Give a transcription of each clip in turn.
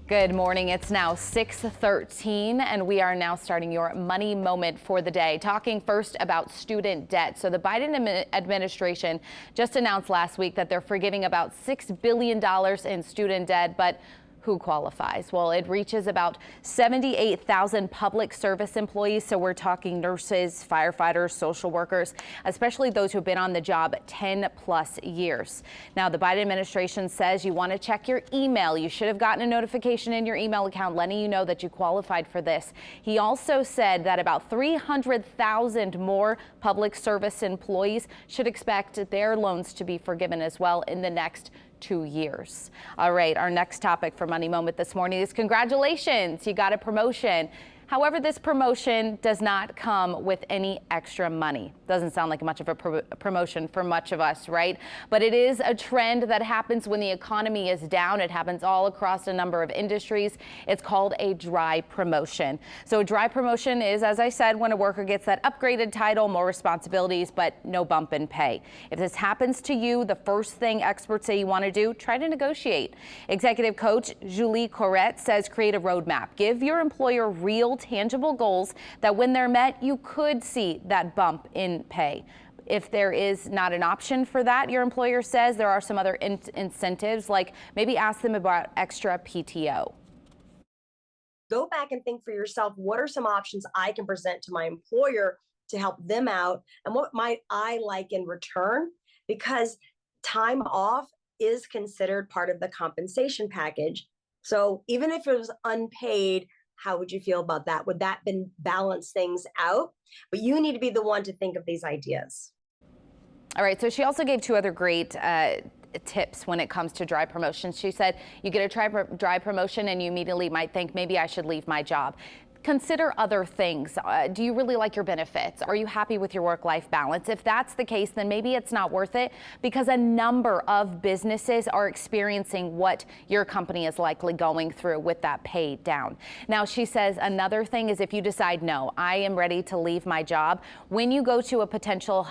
Good morning. It's now 6:13 and we are now starting your money moment for the day. Talking first about student debt. So the Biden administration just announced last week that they're forgiving about $6 billion in student debt, but who qualifies? Well, it reaches about 78,000 public service employees. So we're talking nurses, firefighters, social workers, especially those who've been on the job 10 plus years. Now, the Biden administration says you want to check your email. You should have gotten a notification in your email account letting you know that you qualified for this. He also said that about 300,000 more public service employees should expect their loans to be forgiven as well in the next 2 years. All right, our next topic for Money Moment this morning is congratulations, you got a promotion. However, this promotion does not come with any extra money. Doesn't sound like much of a promotion for much of us, right? But it is a trend that happens when the economy is down. It happens all across a number of industries. It's called a dry promotion. So a dry promotion is, as I said, when a worker gets that upgraded title, more responsibilities, but no bump in pay. If this happens to you, the first thing experts say you want to do, try to negotiate. Executive coach Julie Corrette says create a roadmap. Give your employer real tangible goals that when they're met, you could see that bump in pay. If there is not an option for that, your employer says there are some other incentives, like maybe ask them about extra PTO. Go back and think for yourself, what are some options I can present to my employer to help them out? And what might I like in return? Because time off is considered part of the compensation package. So even if it was unpaid, how would you feel about that? Would that balance things out? But you need to be the one to think of these ideas. All right, so she also gave two other great tips when it comes to dry promotions. She said you get a dry promotion and you immediately might think maybe I should leave my job. Consider other things. Do you really like your benefits? Are you happy with your work-life balance? If that's the case, then maybe it's not worth it, because a number of businesses are experiencing what your company is likely going through with that pay down. Now, she says another thing is if you decide, no, I am ready to leave my job, when you go to a potential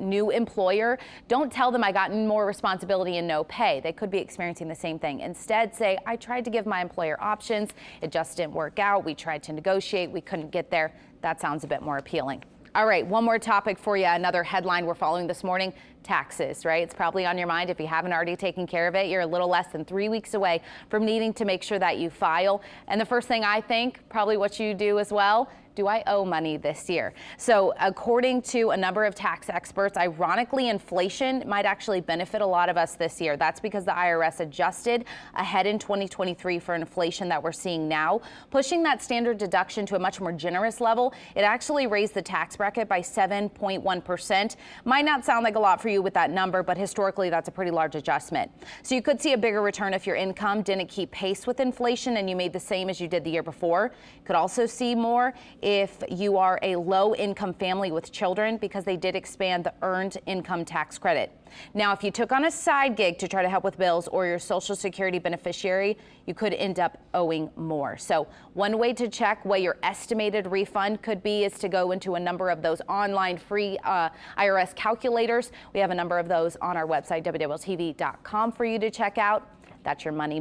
new employer, don't tell them I got more responsibility and no pay. They could be experiencing the same thing. Instead, say, I tried to give my employer options. It just didn't work out. We tried to negotiate. We couldn't get there. That sounds a bit more appealing. All right, one more topic for you. Another headline we're following this morning, taxes, right? It's probably on your mind. If you haven't already taken care of it, you're a little less than 3 weeks away from needing to make sure that you file. And the first thing I think, probably what you do as well, do I owe money this year? So according to a number of tax experts, ironically, inflation might actually benefit a lot of us this year. That's because the IRS adjusted ahead in 2023 for inflation that we're seeing now, pushing that standard deduction to a much more generous level. It actually raised the tax bracket by 7.1%. Might not sound like a lot for you with that number, but historically that's a pretty large adjustment. So you could see a bigger return if your income didn't keep pace with inflation and you made the same as you did the year before. Could also see more if you are a low-income family with children, because they did expand the earned income tax credit. Now, if you took on a side gig to try to help with bills or your Social Security beneficiary, you could end up owing more. So one way to check what your estimated refund could be is to go into a number of those online free IRS calculators. We have a number of those on our website, WWLTV.com, for you to check out. That's your money.